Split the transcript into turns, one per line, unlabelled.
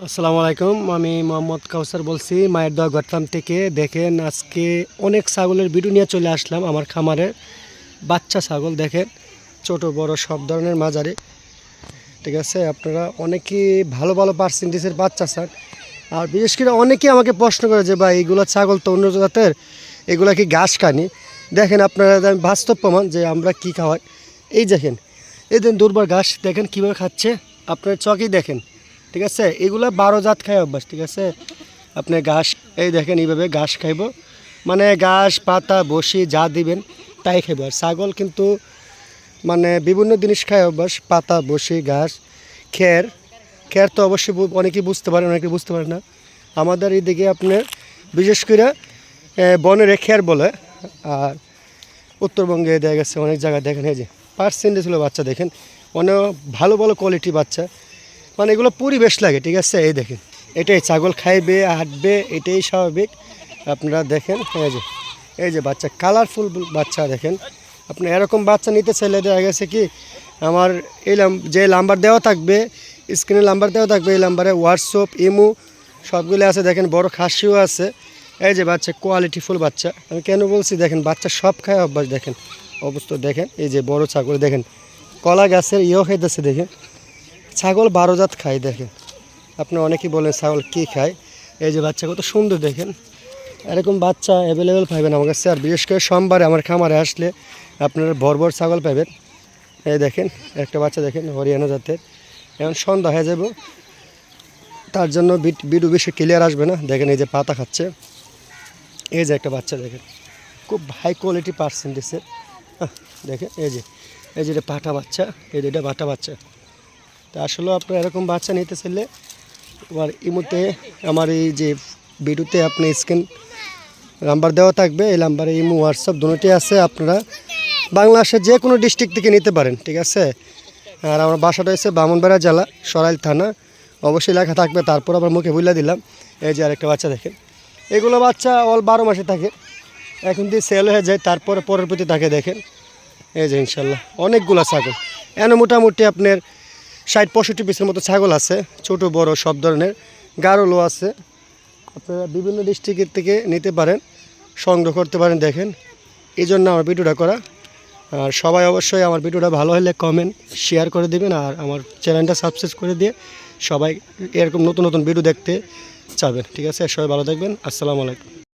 আসসালামু আলাইকুম। আমি মোহাম্মদ কাউসার বলছি মায়ের দোয়া গড়তাম থেকে। দেখেন আজকে অনেক ছাগলের ভিডিও নিয়ে চলে আসলাম আমার খামারে। বাচ্চা ছাগল দেখেন, ছোট বড় সব ধরনের মাঝারি, ঠিক আছে। আপনারা অনেকেই ভালো ভালো পার্সেন্টেজের বাচ্চা চান, আর বিশেষ করে অনেকেই আমাকে প্রশ্ন করে যে ভাই এগুলো ছাগল তো অন্য জাতের, এগুলা কি ঘাস খানি? দেখেন আপনারা বাস্তব প্রমাণ যে আমরা কি খাওয়াই। এই দেখেন, এই দিন দুর্বার ঘাস দেখেন কীভাবে খাচ্ছে, আপনার চকেই দেখেন, ঠিক আছে। এগুলা 12 জাত খায় অভ্যাস, ঠিক আছে। আপনি ঘাস এই দেখেন এইভাবে ঘাস খাইব, মানে ঘাস পাতা বসি যা দিবেন তাই খাইব। আর ছাগল কিন্তু মানে বিভিন্ন জিনিস খায় অভ্যাস, পাতা বসি ঘাস খের। খের তো অবশ্যই অনেকেই বুঝতে পারে, অনেকে বুঝতে পারে না। আমাদের এইদিকে আপনার বিশেষ করে বনের খের বলে, আর উত্তরবঙ্গে দেখা গেছে অনেক জায়গায় দেখেন এই যে পার্সেন্টেজ হলো বাচ্চা দেখেন, অনেক ভালো ভালো কোয়ালিটি বাচ্চা, মানে এগুলো পরিবেশ লাগে, ঠিক আছে। এই দেখেন এটাই ছাগল খাইবে হাঁটবে, এটাই স্বাভাবিক। আপনারা দেখেন এই যে বাচ্চা কালারফুল বাচ্চা দেখেন। আপনি এরকম বাচ্চা নিতে চাইলে দেখা গেছে কি আমার এই যে নাম্বার দেওয়া থাকবে, স্ক্রিনে নাম্বার দেওয়া থাকবে, এই নাম্বারে হোয়াটসঅ্যাপ ইমো সবগুলো আছে। দেখেন বড় খাসিও আছে। এই যে বাচ্চা কোয়ালিটিফুল বাচ্চা, আমি কেন বলছি দেখেন বাচ্চা সব খায় অভ্যাস। দেখেন অবস্থা দেখেন, এই যে বড় ছাগল দেখেন কলা গাছের ইয়েও খাইতেছে। দেখেন ছাগল 12 জাত খায়। দেখেন আপনি অনেকেই বলেন ছাগল কী খায়, এই যে বাচ্চা কত সুন্দর দেখেন। এরকম বাচ্চা অ্যাভেলেবেল পাবেন আমার কাছে, আর বিশেষ করে সোমবারে আমার খামারে আসলে আপনারা ভর ছাগল পাবেন। এই দেখেন একটা বাচ্চা দেখেন হরিয়ানা জাতের, এখন সন্ধ্যা হয়ে যাব, তার জন্য ভিডিও বেশি ক্লিয়ার আসবে না। দেখেন এই যে পাতা খাচ্ছে, এই যে একটা বাচ্চা দেখেন খুব হাই কোয়ালিটি পার্সেন্টেজের। দেখেন এই যে এটা পাটা বাচ্চা, এই যে এটা বাটা বাচ্চা। তা আসলে আপনার এরকম বাচ্চা নিতে চাইলে আমার ইমোতে আমার এই যে ভিডিওতে আপনি স্ক্রিন নাম্বার দেওয়া থাকবে, এই নাম্বারে ইমো হোয়াটসঅ্যাপ দুটোই আছে। আপনারা বাংলাদেশের যে কোনো ডিস্ট্রিক্ট থেকে নিতে পারেন, ঠিক আছে। আর আমার বাসাটা হচ্ছে ব্রাহ্মণবাড়িয়া জেলা, সরাইল থানা, অবশ্যই লেখা থাকবে। তারপর আবার মুখে ভুলে দিলাম। এই যে আরেকটা বাচ্চা দেখেন, এগুলো বাচ্চা অল 12 মাসে থাকে, এখন দিয়ে সেল হয়ে যায়, তারপরে পরের প্রতি থাকে। দেখেন এই যে ইনশাল্লাহ অনেকগুলো ছাগল, এনে মোটামুটি আপনার 60-65 পিসের মতো ছাগল আছে, ছোট বড় সব ধরনের। গারলও আছে, আপনারা বিভিন্ন ডিস্ট্রিক্টের থেকে নিতে পারেন, সংগ্রহ করতে পারেন। দেখেন এই জন্য আমার ভিডিওটা করা। আর সবাই অবশ্যই আমার ভিডিওটা ভালো হলে কমেন্ট শেয়ার করে দেবেন, আর আমার চ্যানেলটা সাবস্ক্রাইব করে দিয়ে সবাই এরকম নতুন নতুন ভিডিও দেখতে চাবেন, ঠিক আছে। সবাই ভালো থাকবেন। আসসালামু আলাইকুম।